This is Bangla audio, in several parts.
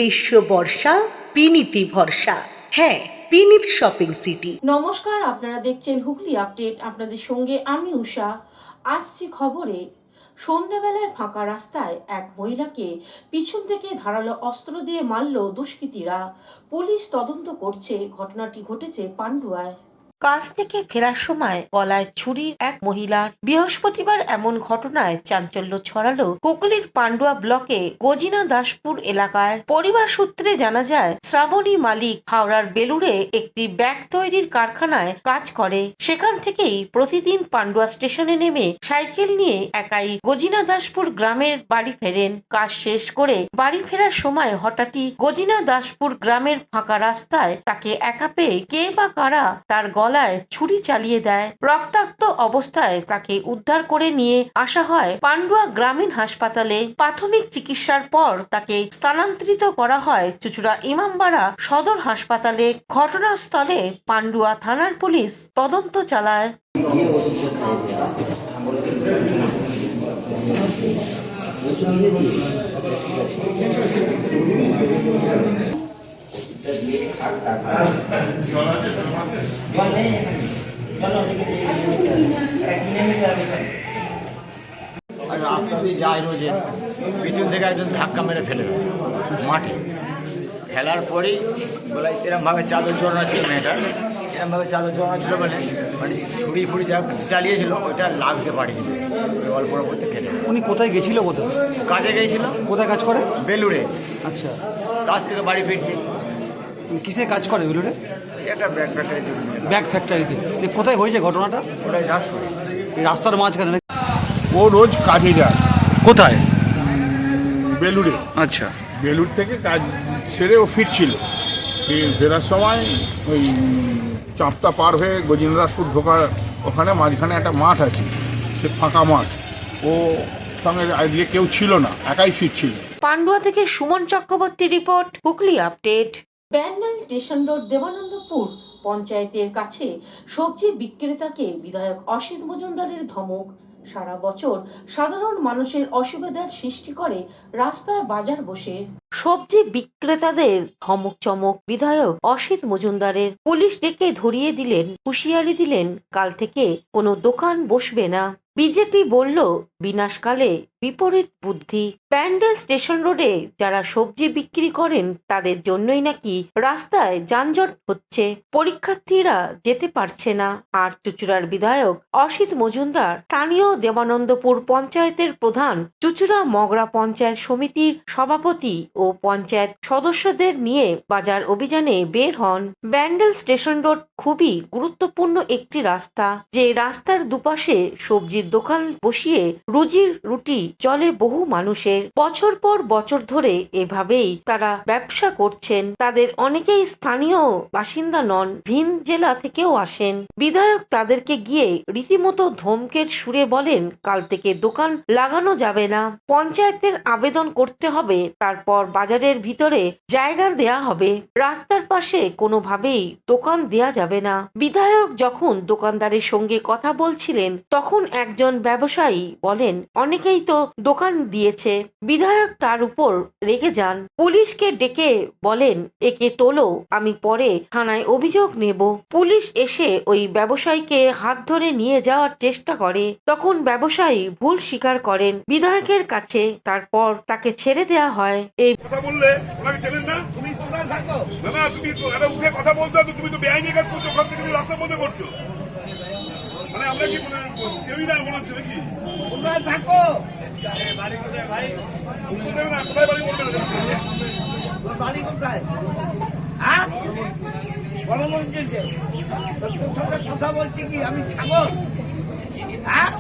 গ্রীষ্ম বর্ষা বিনীতি ভরসা। হ্যাঁ, বিনীত শপিং সিটি। নমস্কার, আপনারা দেখছেন হুগলি আপডেট। আপনাদের সঙ্গে আমি উষা। আসছি খবরে। সন্ধ্যাবেলায় ফাঁকা রাস্তায় এক মহিলাকে পিছন থেকে ধারালো অস্ত্র দিয়ে মারল দুষ্কৃতীরা। পুলিশ তদন্ত করছে। ঘটনাটি ঘটেছে পান্ডুয়ায়। কাজ থেকে ফেরার সময় গলায় ছুরির এক মহিলার। বৃহস্পতিবার এমন ঘটনায় চাঞ্চল্য ছড়ালো হুগলির পান্ডুয়া ব্লকে গজিনা দাসপুর এলাকায়। পরিবার সূত্রে জানা যায়, শ্রাবণী মালিক হাওড়ার বেলুড়ে একটি ব্যাগ তৈরির কারখানায় কাজ করে। সেখান থেকেই প্রতিদিন পান্ডুয়া স্টেশনে নেমে সাইকেল নিয়ে একাই গজিনা দাসপুর গ্রামের বাড়ি ফেরেন। কাজ শেষ করে বাড়ি ফেরার সময় হঠাৎই গজিনা দাসপুর গ্রামের ফাঁকা রাস্তায় তাকে একা পেয়ে কে বা কারা তার গলায় ছুরি চালিয়ে দেয়। রক্তাক্ত অবস্থায় তাকে উদ্ধার করে নিয়ে আসা হয় পান্ডুয়া গ্রামীণ হাসপাতালে। প্রাথমিক চিকিৎসার পর তাকে স্থানান্তরিত করা হয় চুচুড়া ইমামবাড়া সদর হাসপাতালে। ঘটনাস্থলে পান্ডুয়া থানার পুলিশ তদন্ত চালায়। রাস্তা দিয়ে যায় রোজে, পিছন থেকে একজন ধাক্কা মেরে ফেলে মাঠে। ফেলার পরেই বলে এরমভাবে চাদর জড়ানো ছিল মেয়েটা, এরমভাবে চাদর জড়ানো ছিল বলে মানে ছুরি ফুড়ি যা চালিয়েছিল ওইটা লাগতে পারিনি, অল্প করতে কেটে। উনি কোথায় গেছিল? কোথায় কাজে গিয়েছিল। কোথায় কাজ করে? বেলুড়ে। আচ্ছা, কাজ থেকে বাড়ি ফিরছি। কিসে কাজ করে বেলুড়ে? একটা ব্যাগ ফ্যাক্টরি। ব্যাগ ফ্যাক্টরিতে। কোথায় হয়েছে ঘটনাটা? ওটাই দাসপুর। এই রাস্তার মাঝখানে? ও রোজ কাজে যায়। কোথায়? বেলুড়ে। আচ্ছা, বেলুড় থেকে কাজ সেরে ও ফিরছিল। ফেরার সময় ওই চাপটা পার হয়ে গজিন্দ্রাসপুর ঢোকার ওখানে মাঝখানে একটা মাঠ আছে, সে ফাঁকা মাঠ। ও সঙ্গে আইডিয়ে কেউ ছিল না, একাই ফিরছিল। পান্ডুয়া থেকে Suman Chakraborty report, Hooghly update. Bandel station road Debanandapur পঞ্চায়েতের কাছে সবজি বিক্রেতাকে বিধায়ক অসিত মজুমদারের ধমক। সারা বছর সাধারণ মানুষের অসুবিধার সৃষ্টি করে রাস্তায় বাজার বসে। সবজি বিক্রেতাদের ধমক চমক বিধায়ক অসিত মজুমদারের। পুলিশ ডেকে ধরিয়ে দিলেন, হুঁশিয়ারি দিলেন কাল থেকে কোনো দোকান বসবে না। বিজেপি বলল বিনাশকালে বিপরীত বুদ্ধি। প্যান্ডেল স্টেশন রোডে যারা সবজি বিক্রি করেন তাদের জন্যই নাকি রাস্তায় যানজট হচ্ছে, পরীক্ষার্থীরা যেতে পারছে না। আর চুচুড়ার বিধায়ক অসিত মজুমদার স্থানীয় দেবানন্দপুর পঞ্চায়েতের প্রধান, চুচুড়া মগরা পঞ্চায়েত সমিতির সভাপতি ও পঞ্চায়েত সদস্যদের নিয়ে বাজার অভিযানে বের হন। ব্যান্ডেল স্টেশন রোড খুবই গুরুত্বপূর্ণ একটি রাস্তা, যে রাস্তার দুপাশে সবজির দোকান বসিয়ে রুজির রুটি চলে বহু মানুষের। বছর পর বছর ধরে এভাবেই তারা ব্যবসা করছেন। তাদের অনেকেই স্থানীয় বাসিন্দা নন, ভিন জেলা থেকেও আসেন। বিধায়ক তাদেরকে গিয়ে রীতিমতো ধমকের সুরে বলেন কাল থেকে দোকান লাগানো যাবে না, পঞ্চায়েতের আবেদন করতে হবে, তারপর বাজারের ভিতরে জায়গা দেয়া হবে, রাস্তার পাশে কোনোভাবেই দোকান দেয়া যাবে না। বিধায়ক যখন দোকানদারের সঙ্গে কথা বলছিলেন তখন একজন ব্যবসায়ী বলেন অনেকেই তো দোকান দিয়েছে। বিধায়ক তার উপর রেগে যান, পুলিশকে ডেকে বলেন একে তোলো, আমি পরে থানায় অভিযোগ নেব। পুলিশ এসে ওই ব্যবসায়ীকে হাত ধরে নিয়ে যাওয়ার চেষ্টা করে, তখন ব্যবসায়ী ভুল স্বীকার করেন বিধায়কের কাছে, তারপর তাকে ছেড়ে দেয়া হয়। এই কথা বললে ওনাকে চেনেন না? তুমি কোথায় থাকো? না তুমি তো এটা উঠে কথা বলতে হবে, তুমি তো বেআইনি কাজ করছো, ওখান থেকে তুমি রাস্তার মধ্যে করছো। মানে আমরা কি কেউই না মনে হচ্ছে নাকি? কোথায় থাকো? বাড়ি কোথায় ভাই? দেবে না, কোথায় বাড়ি বলবে না। বাড়ি কোথায়? হ্যাঁ বলো বলছে যে তোর সঙ্গে কথা বলছি কি আমি ছাগল? হ্যাঁ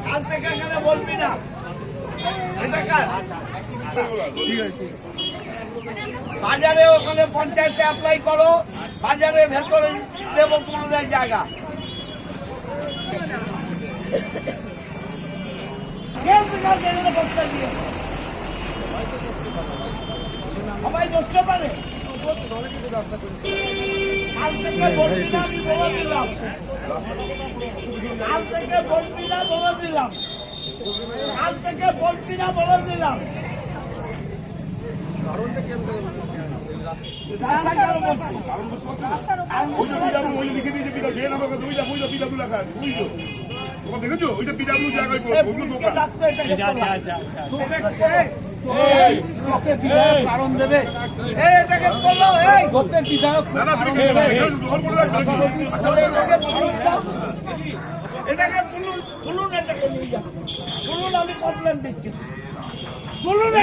কাল থেকে এখানে বলবি না। বাজারে ওখানে পঞ্চায়েতে অ্যাপ্লাই করো, বাজারে ভেতরে দেবো কোনো জায়গা। সবাই বসতে পারে। কাল থেকে বলবি না, আমি বলে দিলাম। কাল থেকে বলবি না, বলে দিলাম। কাল থেকে বলবি না বলে দিলাম। লিখে দিয়েছে পিডাব্লিউ লেখা আছে, বুঝছো? তোমার দেখেছো ওইটা পিডাব্লিউ জায়গায় কারণ দেবে এটাকে বললো এই বিধায়ক না না তুমি গ্রহণ করে রাখবে। আচ্ছা এটাকে তুলুন, এটাকে নিয়ে যান, তুলুন, আমি কমপ্লেন দিচ্ছি, তুলুন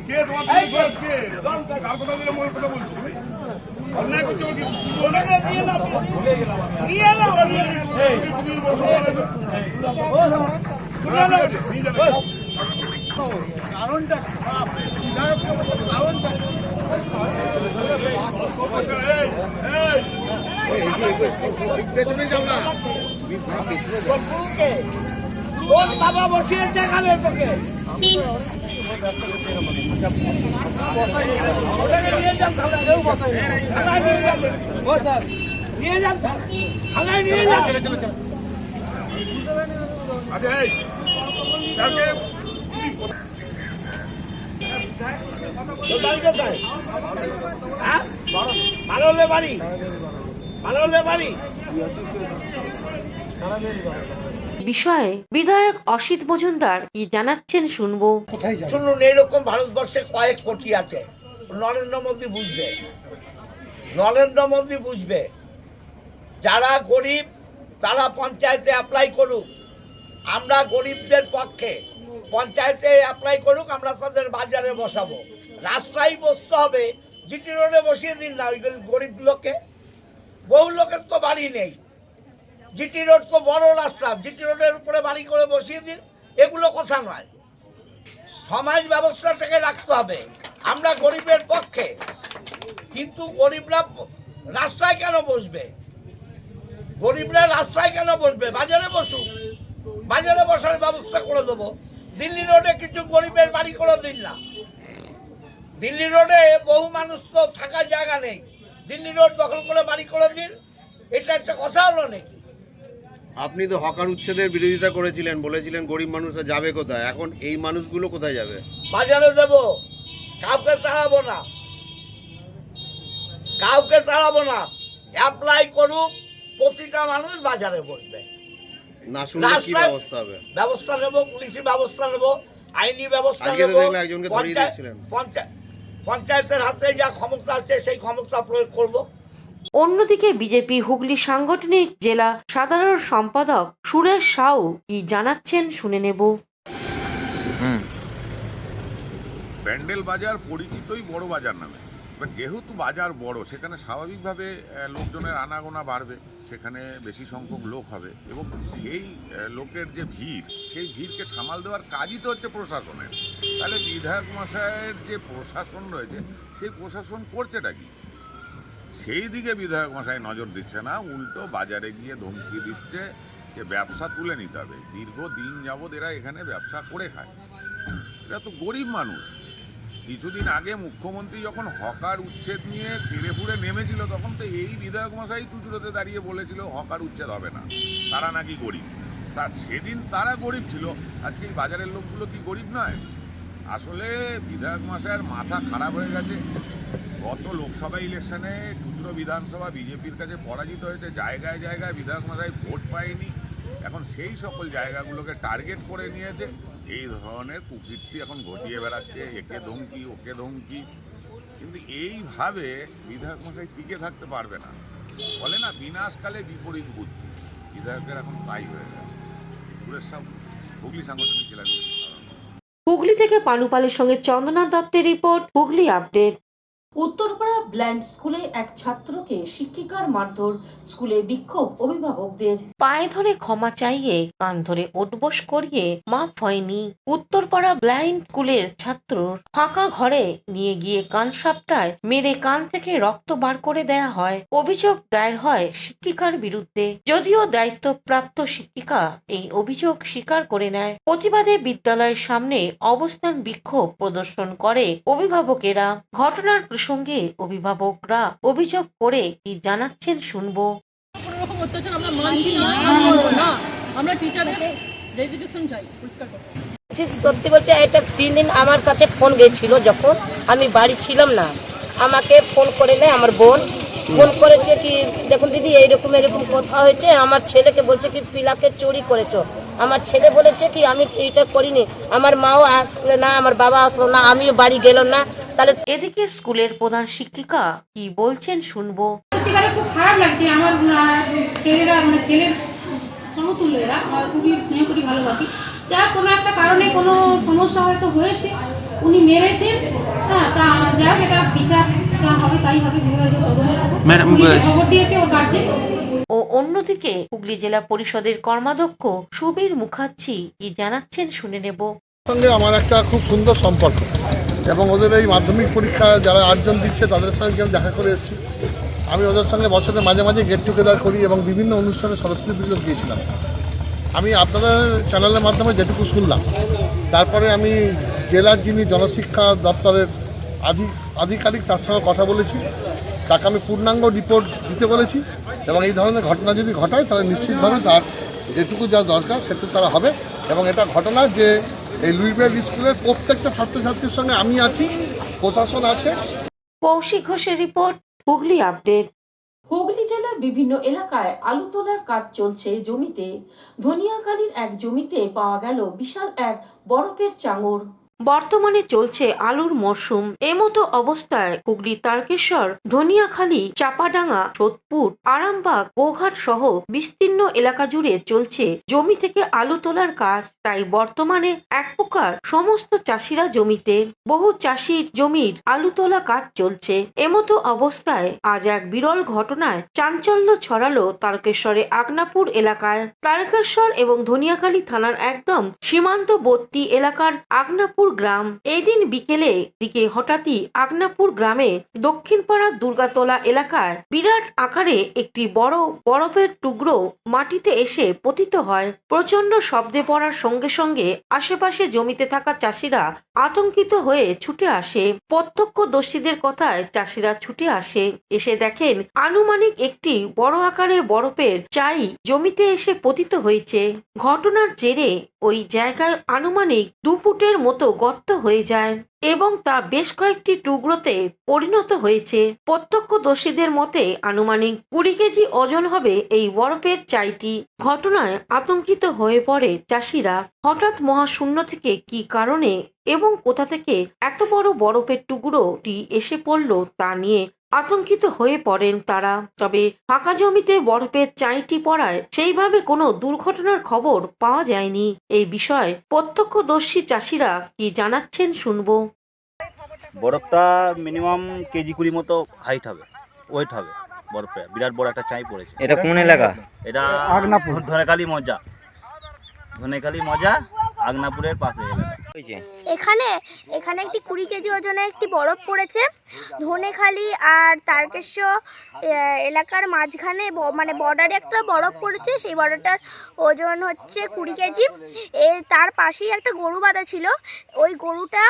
কে তোমার কে কার কথা দিলে মোর কথা বলছি অন্যায় করছো কি? ওটাকে নিয়ে নাও, নিয়ে নাও, তুমি বলছো নিয়ে যাবে। কারণটা কারণটা পেছনে যাও না। তোর বাবা বসিয়েছে এখানে তোকে, ওটাকে নিয়ে যান থানায়, নিয়ে যাবেন, নিয়ে যান থানায়, নিয়ে যান। আচ্ছা এই কালকে তোর বাড়ি কোথায়? হ্যাঁ, ভালো হলে বাড়ি, ভালো হলে বাড়ি। বিষয়ে বিধায়ক অসিত মজুমদার কি জানাচ্ছেন শুনবো। শুনুন, এইরকম ভারতবর্ষে কয়েক কোটি আছে, নরেন্দ্র মোদী বুঝবে, নরেন্দ্র মোদী বুঝবে। যারা গরিব তারা পঞ্চায়েতে অ্যাপ্লাই করুক, আমরা গরিবদের পক্ষে, পঞ্চায়েতে অ্যাপ্লাই করুক, আমরা তাদের বাজারে বসাবো। রাস্তায় বসতে হবে, জিটি রোডে বসিয়ে দিন না ওই গরিব লোকে, বহু লোকের তো বাড়ি নেই, জিটি রোড তো বড় রাস্তা, জিটি রোডের উপরে বাড়ি করে বসিয়ে দিন, এগুলো কথা নয়। সমাজ ব্যবস্থাটাকে রাখতে হবে, আমরা গরিবের পক্ষে, কিন্তু গরিবরা রাস্তায় কেন বসবে? গরিবরা রাস্তায় কেন বসবে? বাজারে বসুক, বাজারে বসার ব্যবস্থা করে দেবো। দিল্লি রোডে কিছু গরিবের বাড়ি করে দিন না, দিল্লি রোডে বহু মানুষ তো থাকার জায়গা নেই, দিল্লি রোড দখল করে বাড়ি করে দিন, এটা একটা কথা হলো নাকি? আপনি তো হকার উচ্ছেদের বিরোধিতা করেছিলেন, বলেছিলেন গরিব মানুষরা যাবে কোথায়, এখন এই মানুষগুলো কোথায় যাবে? বাজারে দেব, কাউকে তাড়াবো না, কাউকে তাড়াবো না, অ্যাপ্লাই করুক, প্রতিটা মানুষ বাজারে বসবে। না শুনলে কি ব্যবস্থা হবে? ব্যবস্থা নেব, পুলিশি ব্যবস্থা নেব, আইনি ব্যবস্থা আজকে তো নেব। দেখলাম একজনকে ধরিয়ে দিয়েছিলেন। পঞ্চায়েতের হাতে যা ক্ষমতা আছে সেই ক্ষমতা প্রয়োগ করব। অন্যদিকে বিজেপি হুগলি সাংগঠনিক জেলা সাধারণ সম্পাদক সুরেশ সাউ কি জানাচ্ছেন শুনে নেব। ব্যান্ডেল বাজার পরিচিতই বড় বাজার নামে, এবার যেহেতু বাজার বড় সেখানে স্বাভাবিকভাবে লোকজনের আনাগোনা বাড়বে, সেখানে বেশি সংখ্যক লোক হবে এবং সেই লোকের যে ভিড়, সেই ভিড়কে সামাল দেওয়ার কাজই তো হচ্ছে প্রশাসনের। তাহলে বিধায়ক মশাইয়ের যে প্রশাসন রয়েছে সেই প্রশাসন করছেটা কি? সেই দিকে বিধায়ক মশাই নজর দিচ্ছে না, উল্টো বাজারে গিয়ে ধমকি দিচ্ছে যে ব্যবসা তুলে নিতে হবে। দীর্ঘদিন যাবৎ এরা এখানে ব্যবসা করে খায়, এরা তো গরিব মানুষ। কিছুদিন আগে মুখ্যমন্ত্রী যখন হকার উচ্ছেদ নিয়ে ফিরে ফুরে নেমেছিল, তখন তো এই বিধায়ক মশাই চুচুড়োতে দাঁড়িয়ে বলেছিল হকার উচ্ছেদ হবে না, তারা নাকি গরিব। তা সেদিন তারা গরিব ছিল, আজকে এই বাজারের লোকগুলো কি গরিব নয়? আসলে বিধায়ক মশাইয়ের মাথা খারাপ হয়ে গেছে। গত লোকসভা ইলেকশনে চুচুড়ো বিধানসভা বিজেপির কাছে পরাজিত হয়েছে, জায়গায় জায়গায় বিধায়ক মশাই ভোট পায়নি। এখন সেই সকল জায়গাগুলোকে টার্গেট করে নিয়েছে, এই ধরনের কুকীর্তি এখন ঘটিয়ে বেড়াচ্ছে, একে ধমকি ওকে ধমকি। কিন্তু এইভাবে বিধায়ক মশাই টিকে থাকতে পারবে না। বলে না, বিনাশকালে বিপরীত বুদ্ধি, বিধায়কের এখন তাই হয়ে গেছে। সুরেশ সাউ, হুগলি সাংগঠনিক জেলা। হুগলি থেকে পানুপালের সঙ্গে চন্দনা দত্তের রিপোর্ট, হুগলি আপডেট। উত্তরপাড়া ব্ল্যান্ড স্কুলে এক ছাত্রকে শিক্ষিকার মারধর, স্কুলে বিক্ষোভ অভিভাবকদের। পায়ে ধরে ক্ষমা চাইয়ে কান ধরে ওঠবোস করিয়ে মাপ হয়নি। উত্তরপাড়া ব্লাইন্ড স্কুলের ছাত্র ফাঁকা ঘরে নিয়ে গিয়ে কান সাপটায় মেরে কান থেকে রক্ত বার করে দেয়া হয়। অভিযোগ দায়ের হয় শিক্ষিকার বিরুদ্ধে, যদিও দায়িত্বপ্রাপ্ত শিক্ষিকা এই অভিযোগ স্বীকার করে নেয়। প্রতিবাদে বিদ্যালয়ের সামনে অবস্থান বিক্ষোভ প্রদর্শন করে অভিভাবকেরা। ঘটনার প্রসঙ্গে অভিভাবকরা অভিযোগ করে কি জানাচ্ছেন শুনবো। কোনো রকম অত্যাচার আমরা মানছি না, মানবো না। আমরা টিচারের রেজিগনেশন চাই পরিষ্কার করতে। সত্যি বলছে, এটা 3 দিন আমার কাছে ফোন গেছিল, যখন আমি বাড়ি ছিলাম না আমাকে ফোন করে নেয় আমার বোন, ফোন করেছে কি দেখুন দিদি এরকম কথা হয়েছে, আমার ছেলেকে বলছে কি পিলাকে চুরি করেছো। আমার ছেলে বলেছে কি আমি এইটা করিনি, আমার মাও আসলে না, আমার বাবা আসলো না, আমিও বাড়ি গেলাম না। তাহলে এদিকে স্কুলের প্রধান শিক্ষিকা কি বলছেন শুনবো। সত্যিকারে খুব খারাপ লাগছে, আমার ছেলেরা মানে ছেলের সমতুল্য এরা, খুবই স্নেহ করি, ভালোবাসি। যা কোনো একটা কারণে কোনো সমস্যা হয়তো হয়েছে, উনি মেরেছেন, হ্যাঁ, তা যাই হোক এটা বিচার যা হবে তাই হবে। খবর দিয়েছে ও কার্যে। ও অন্যদিকে হুগলি জেলা পরিষদের কর্মাধ্যক্ষ সুবীর মুখার্জি কি জানাচ্ছেন শুনে নেব। সঙ্গে আমার একটা খুব সুন্দর সম্পর্ক এবং ওদের এই মাধ্যমিক পরীক্ষা যারা 8 জন দিচ্ছে তাদের সঙ্গে আমি দেখা করে এসেছি। আমি ওদের সঙ্গে বছরে মাঝে মাঝে গেট টুগেদার করি এবং বিভিন্ন অনুষ্ঠানে সরস্বতী পুজো গিয়েছিলাম। আমি আপনাদের চ্যানেলের মাধ্যমে যেটুকু শুনলাম, তারপরে আমি জেলার যিনি জনশিক্ষা দপ্তরের আধিকারিক তার সঙ্গে কথা বলেছি, তাকে আমি পূর্ণাঙ্গ রিপোর্ট দিতে বলেছি এবং এই ধরনের ঘটনা যদি ঘটায় তাহলে নিশ্চিতভাবে তার যেটুকু যা দরকার সেটুকু তারা হবে। এবং এটা ঘটনা যে এই লুইবেল স্কুলের প্রত্যেকটা ছাত্রছাত্রীর সঙ্গে আমি আছি, প্রশাসন আছে। কৌশিক ঘোষের রিপোর্ট, হুগলি আপডেট। হুগলি জেলার বিভিন্ন এলাকায় আলু তোলার কাজ চলছে জমিতে। ধনিয়াখালীর এক জমিতে পাওয়া গেল বিশাল এক বরফের চাঙড়। বর্তমানে চলছে আলুর মরশুম। এমতো অবস্থায় হুগলি তারকেশ্বর, ধনিয়াখালী, চাপাডাঙ্গা, সোদপুর, আরামবাগ, গোঘাট সহ বিস্তীর্ণ এলাকা জুড়ে চলছে জমি থেকে আলু তোলার কাজ। তাই বর্তমানে এক প্রকার সমস্ত চাষিরা জমিতে, বহু চাষির জমির আলু তোলা কাজ চলছে। এমতো অবস্থায় আজ এক বিরল ঘটনায় চাঞ্চল্য ছড়ালো তারকেশ্বরে আগনাপুর এলাকায়। তারকেশ্বর এবং ধনিয়াখালী থানার একদম সীমান্তবর্তী এলাকার আগনাপুর গ্রাম। এই দিন বিকেলে দিকে হঠাৎই আগনাপুর গ্রামে দক্ষিণপাড়া দুর্গাতলা এলাকায় বিরাট আকারে একটি বড় বরফের টুকরো মাটিতে এসে পতিত হয়। প্রচন্ড শব্দে পড়ার সঙ্গে সঙ্গে আশেপাশে জমিতে থাকা চাষিরা আতঙ্কিত হয়ে ছুটে আসে। প্রত্যক্ষদর্শীদের কথায় চাষিরা ছুটে এসে দেখেন আনুমানিক একটি বড় আকারে বরফের চাই জমিতে এসে পতিত হয়েছে। ঘটনার জেরে ওই জায়গায় আনুমানিক 2 ফুটের মতো গর্ত হয়ে যায় এবং তা বেশ কয়েকটি টুকরোতে পরিণত হয়েছে। প্রত্যক্ষদর্শীদের মতে আনুমানিক 20 কেজি ওজন হবে এই বরফের চাইটি। ঘটনায় আতঙ্কিত হয়ে পড়ে চাষিরা। হঠাৎ মহাশূন্য থেকে কি কারণে এবং কোথা থেকে এত বড় বরফের টুকরোটি এসে পড়ল তা নিয়ে আতঙ্কিত হয়ে পড়েন তারা। তবে ফাঁকা জমিতে বরফের চাইটি পড়ায় সেইভাবে কোনো দুর্ঘটনার খবর পাওয়া যায়নি। এই বিষয়ে প্রত্যক্ষদর্শী চাষিরা কি জানাচ্ছেন শুনবো। বরফটা মিনিমাম কেজি 20 মতো হাইট হবে, ওয়েট হবে বরফে। বিরাট বড় একটা চাই পড়েছে। এটা কোন এলাকা? এটা আগনাপুর, ধনেখালী মজা, ধনেখালী মজা আগনাপুরের পাশে এলাকা। এখানে একটি 20 কেজি ওজনের একটি বরফ পড়েছে ধনেখালী আর তারকেশ্বর এলাকার মাঝখানে, মানে বর্ডারে একটা বরফ পড়েছে। সেই বরফটার ওজন হচ্ছে 20 কেজি। তার পাশেই একটা গরু বাঁধা ছিল, ওই গরুটা।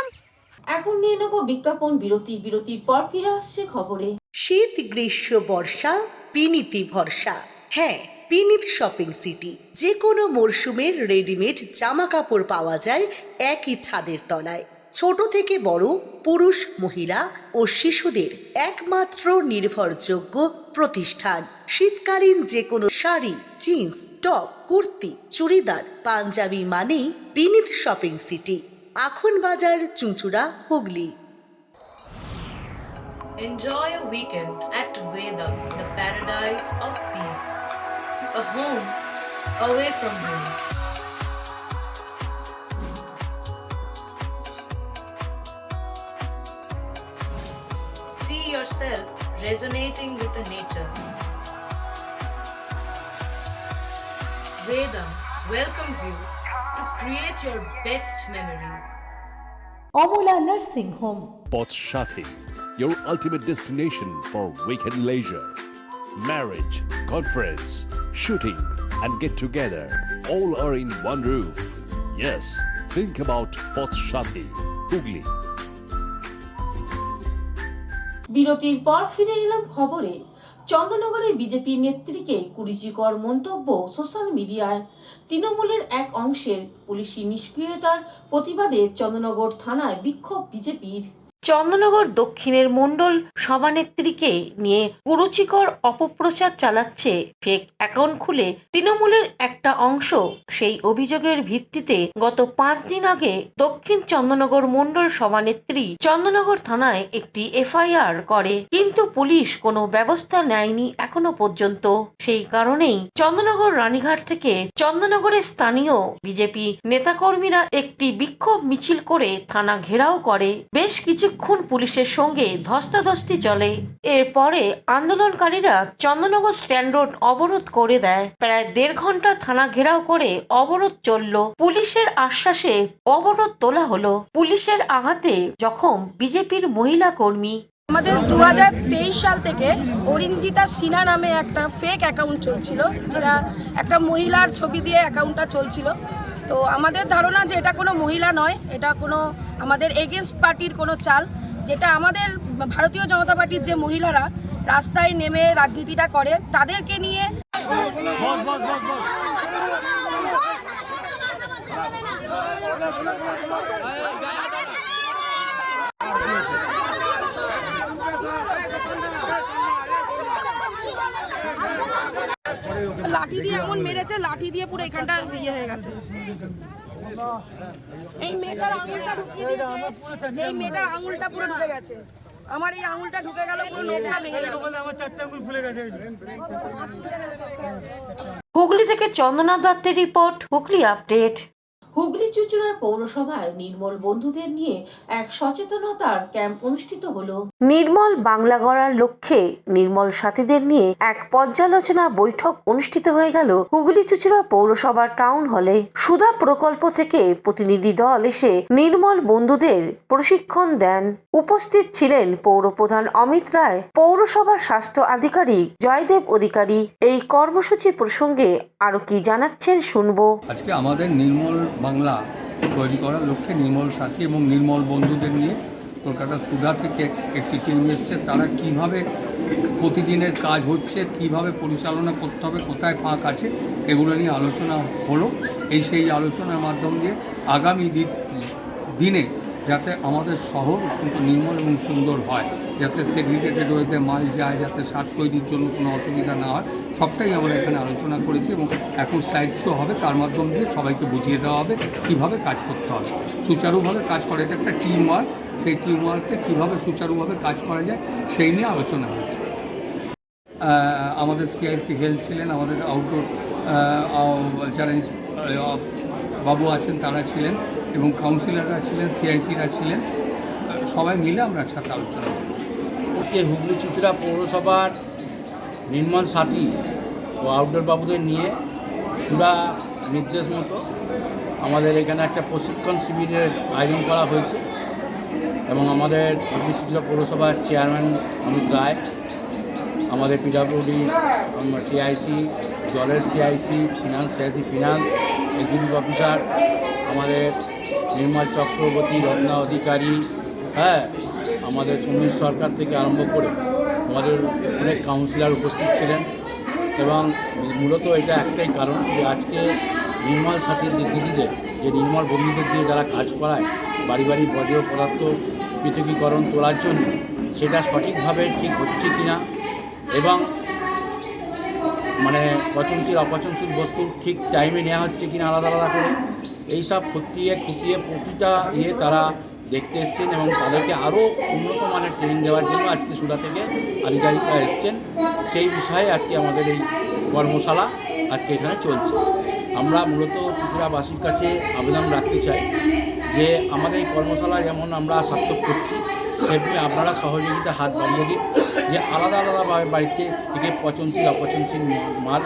এখন নিয়ে নেব বিজ্ঞাপন বিরতি। বিরতির পর ফিরে আসছে খবরে। শীত, গ্রীষ্ম, বর্ষা, পিনিতি ভরসা। হ্যাঁ, পিনিত শপিং সিটি। যে কোনো মরশুমের রেডিমেড জামা কাপড় পাওয়া যায় একই ছাদের তলায়। ছোট থেকে বড়, পুরুষ, মহিলা ও শিশুদের একমাত্র নির্ভরযোগ্য প্রতিষ্ঠান। শীতকালীন যে কোনো শাড়ি, জিন্স, টপ, কুর্তি, চুড়িদার, পাঞ্জাবি মানেই পিনিত শপিং সিটি। আখন বাজার, চুঁচুড়া, Hooghly. Enjoy a weekend at Vedam, the paradise of peace. A home away from home. See yourself resonating with the nature. Vedam welcomes you to create your best memories. Amala nursing home. Pothshathi, your ultimate destination for weekend leisure. Marriage, conference, shooting, and get together all are in one roof. Yes, think about Pothshathi, Hugli. বিরতির পর ফিরে এলাম খবরে। চন্দননগরে বিজেপি নেত্রীকে কুরুচিকর মন্তব্য সোশ্যাল মিডিয়ায়। তৃণমূলের এক অংশের পুলিশি নিষ্ক্রিয়তার প্রতিবাদে চন্দননগর থানায় বিক্ষোভ বিজেপির। চন্দননগর দক্ষিণের মণ্ডল সভানেত্রীকে নিয়ে কুরুচিকর অপপ্রচার চালাচ্ছে ফেক অ্যাকাউন্ট খুলে তৃণমূলের একটা অংশ। সেই অভিযোগের ভিত্তিতে গত 5 দিন আগে দক্ষিণ চন্দননগর মণ্ডল সভানেত্রী চন্দননগর থানায় একটি এফআইআর করে, কিন্তু পুলিশ কোনো ব্যবস্থা নেয়নি এখনো পর্যন্ত। সেই কারণেই চন্দননগর রানীঘাট থেকে চন্দননগরের স্থানীয় বিজেপি নেতাকর্মীরা একটি বিক্ষোভ মিছিল করে থানা ঘেরাও করে। বেশ কিছুক্ষণ পুলিশের সঙ্গে ধস্তাধস্তি চলে। এরপরে আন্দোলনকারীরা চন্দননগর স্ট্যান্ড রোড অবরোধ করে দেয়। প্রায় 1.5 ঘন্টা থানা ঘেরাও করে অবরোধ চলল। পুলিশের আশ্বাসে অবরোধ তোলা হলো। পুলিশের আঘাতে জখম বিজেপির মহিলা কর্মী। আমাদের 2023 সাল থেকে অরিন্দিতা সিনহা নামে একটা ফেক অ্যাকাউন্ট চলছিল, যেটা একটা মহিলার ছবি দিয়ে অ্যাকাউন্টটা চলছিল। তো আমাদের ধারণা যে এটা কোনো মহিলা নয়, এটা কোনো আমাদের এগেনস্ট পার্টির কোনো চাল, যেটা আমাদের ভারতীয় জনতা পার্টির যে মহিলারা রাস্তায় নেমে রাজনীতিটা করে তাদেরকে নিয়ে লাঠি দিয়ে এমন মেরেছে, লাঠি দিয়ে পুরো এখানটা ইয়ে হয়ে গেছে। এই মেয়েটার আঙুলটা ঢুকিয়ে দিয়েছে, এই মেয়েটার আঙুলটা পুরো ঢুকে গেছে। আমার এই আঙুলটা ঢুকে গেল, পুরো নখটা ভেঙে গেল। হুগলি থেকে চন্দনা দত্তের রিপোর্ট, হুগলি আপডেট। হুগলি চুঁচুড়ার পৌরসভায় নির্মল বন্ধুদের নিয়ে এক সচেতনতার ক্যাম্প অনুষ্ঠিত হলো। নির্মল বাংলা গড়ার লক্ষ্যে নির্মল সাথীদের নিয়ে এক পর্যালোচনা বৈঠক অনুষ্ঠিত হয়ে গেল হুগলি চুঁচুড়া পৌরসভার টাউন হলে। সুধা প্রকল্প থেকে প্রতিনিধি দল এসে নির্মল বন্ধুদের প্রশিক্ষণ দেন। উপস্থিত ছিলেন পৌরপ্রধান অমিত রায়, পৌরসভার স্বাস্থ্য আধিকারিক জয়দেব অধিকারী। এই কর্মসূচি প্রসঙ্গে আরো কি জানাচ্ছেন শুনবো। আজকে আমাদের নির্মল বাংলা তৈরি করার লক্ষ্যে নির্মল সাথী এবং নির্মল বন্ধুদের নিয়ে কলকাতা সুধা থেকে একটি টিম এসছে। তারা কিভাবে প্রতিদিনের কাজ হচ্ছে, কিভাবে পরিচালনা করতে হবে, কোথায় ফাঁক আছে, এগুলো নিয়ে আলোচনা হলো। সেই আলোচনার মাধ্যম দিয়ে আগামী দিনে যাতে আমাদের শহর অত্যন্ত নির্মল এবং সুন্দর হয়, যাতে সেগ্রিগেটেড ওয়েতে মাল যায়, যাতে সার তৈরির জন্য কোনো অসুবিধা না হয়, সবটাই আমরা এখানে আলোচনা করেছি। এবং এখন স্লাইড শো হবে, তার মাধ্যম দিয়ে সবাইকে বুঝিয়ে দেওয়া হবে কীভাবে কাজ করতে হবে, সুচারুভাবে কাজ করা। এটা একটা টিম ওয়ার্ক, সেই টিম ওয়ার্ককে কীভাবে সুচারুভাবে কাজ করা যায় সেই নিয়ে আলোচনা হয়েছে। আমাদের সিআইসি হেলথ ছিলেন, আমাদের আউটডোর যারা বাবু আছেন তারা ছিলেন, এবং কাউন্সিলররা ছিলেন, সিআইসিরা ছিলেন। সবাই মিলে আমরা একসাথে আলোচনা করি। হুগলি চুঁচুড়া পৌরসভার নির্মল সাথী ও আউটডোর বাবুদের নিয়ে সুরা নির্দেশ মতো আমাদের এখানে একটা প্রশিক্ষণ শিবিরের আয়োজন করা হয়েছে, এবং আমাদের হুগলি চুঁচুড়া পৌরসভার চেয়ারম্যান অমিত রায়, আমাদের পিডব্লিউডি সিআইসি, জলের CIC, finance CIC finance executive officer, আমাদের নির্মল চক্রবর্তী, রত্না অধিকারী, আমাদের সমীর সরকার থেকে আরম্ভ করে আমাদের অনেক কাউন্সিলর উপস্থিত ছিলেন। এবং মূলত এটা একটাই কারণ যে আজকে নির্মল সাথীর যে দিদিদের, যে নির্মল বন্ধুদের দিয়ে যারা কাজ করায় বাড়ি বাড়ি বর্জ্য পদার্থ পৃথকীকরণ তোলার জন্য, সেটা সঠিকভাবে ঠিক হচ্ছে কিনা, এবং মানে পচনশীল অপচনশীল বস্তু ঠিক টাইমে নেওয়া হচ্ছে কিনা আলাদা আলাদা করে, এইসব খুঁটিয়ে প্রতিটা তারা দেখতে এসছেন, এবং তাদেরকে আরও উন্নত মানের ট্রেনিং দেওয়ার জন্য আজকে সুধা থেকে আধিকারিকরা এসছেন। সেই বিষয়ে আজকে আমাদের এই কর্মশালা আজকে এখানে চলছে। আমরা মূলত চুঁচুড়াবাসীর কাছে আবেদন রাখতে চাই যে আমাদের এই কর্মশালা যেমন আমরা সার্থক করছি, সেমনি আপনারা সহযোগিতা হাত বাড়িয়ে দিন, যে আলাদা আলাদাভাবে বাড়িতে থেকে পচনশীল অপচনশীল মাল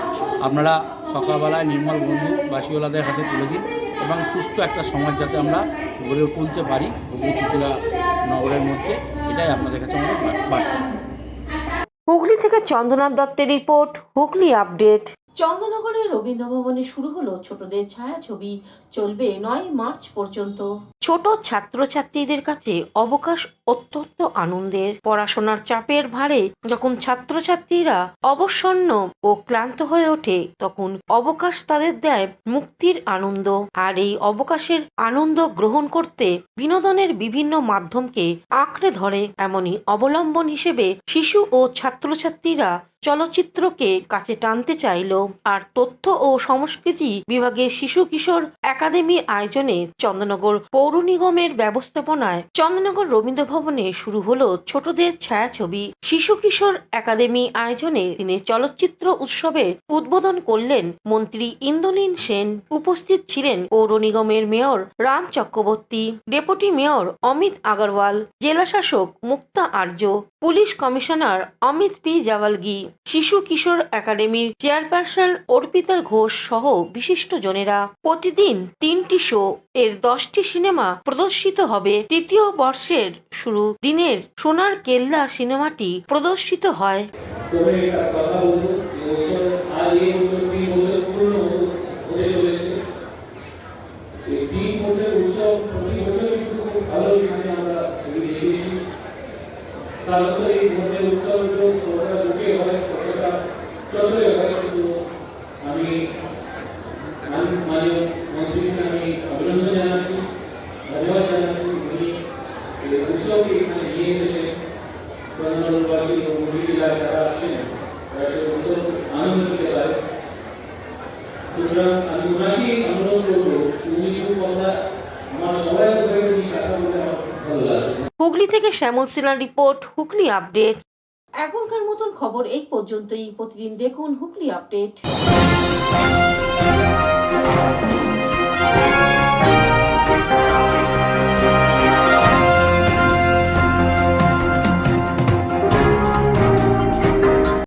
আপনারা সকালবেলায় নির্মল বন্ধু বাসীওয়ালাদের হাতে তুলে দিন, এবং সুস্থ একটা সমাজ যাতে আমরা গড়ে তুলতে পারি হুগলি চুঁচুড়া নগরের মধ্যে, এটাই আপনাদের কাছে আমাদের বার্তা। হুগলি থেকে চন্দনা দত্তের রিপোর্ট, হুগলি আপডেট। চন্দননগরের রবীন্দ্র ভবনে শুরু হলো ছোটদের ছায়াছবি, চলবে 9 মার্চ পর্যন্ত। ছোট ছাত্রছাত্রীদের কাছে অবকাশ অত্যন্ত আনন্দের। পড়াশোনার চাপের ভারে যখন ছাত্রছাত্রীরা অবসন্ন ও ক্লান্ত হয়ে ওঠে, তখন অবকাশ তাদের দেয় মুক্তির আনন্দ। আর এই অবকাশের আনন্দ গ্রহণ করতে বিনোদনের বিভিন্ন মাধ্যমকে আঁকড়ে ধরে। এমনই অবলম্বন হিসেবে শিশু ও ছাত্রছাত্রীরা চলচ্চিত্রকে কাছে টানতে চাইল। আর তথ্য ও সংস্কৃতি বিভাগের শিশু কিশোর একাডেমির আয়োজনে চন্দননগর পৌর নিগমের ব্যবস্থাপনায় চন্দননগর রবীন্দ্র ভবনে শুরু হলো ছোটদের ছায়াছবি। শিশু কিশোর একাডেমি আয়োজনে দিনের চলচ্চিত্র উৎসবের উদ্বোধন করলেন মন্ত্রী ইন্দ্রনীল সেন। উপস্থিত ছিলেন পৌর নিগমের mayor Ram Chakraborty, deputy mayor Amit Agarwal, জেলাশাসক Mukta Arya, police commissioner Amit P Jawalgi, শিশু কিশোর একাডেমির চেয়ারপারসন অর্পিতা ঘোষ সহ বিশিষ্ট জনেরা। প্রতিদিন 3টি শো এর 10টি সিনেমা প্রদর্শিত হবে। তৃতীয় বর্ষের শুরু দিনের সোনার কেল্লা সিনেমাটি প্রদর্শিত হয়। এই ধরনের উৎসবগুলো কতটা বুকে হয়, কতটা চলে হয়, কিন্তু আমি মাননীয় মন্ত্রীকে আমি অভিনন্দন জানাচ্ছি, ধন্যবাদ জানাচ্ছি। উনি এই উৎসবকে এখানে নিয়ে এসেছেন। চন্দননগরবাসী এবং মহিলা যারা আছেন তারা সেই উৎসব আনন্দ নিতে পারে। সুতরাং আমি ওনাকেই অনুরোধ করবো, উনি কিছু কথা আমার সবাই উনি কথা বলে আমার ভালো লাগে। হুগলি থেকে শ্যামল সিনহার রিপোর্ট, হুগলি আপডেট। এখনকার মতন খবর এই পর্যন্তই। প্রতিদিন দেখুন হুগলি আপডেট।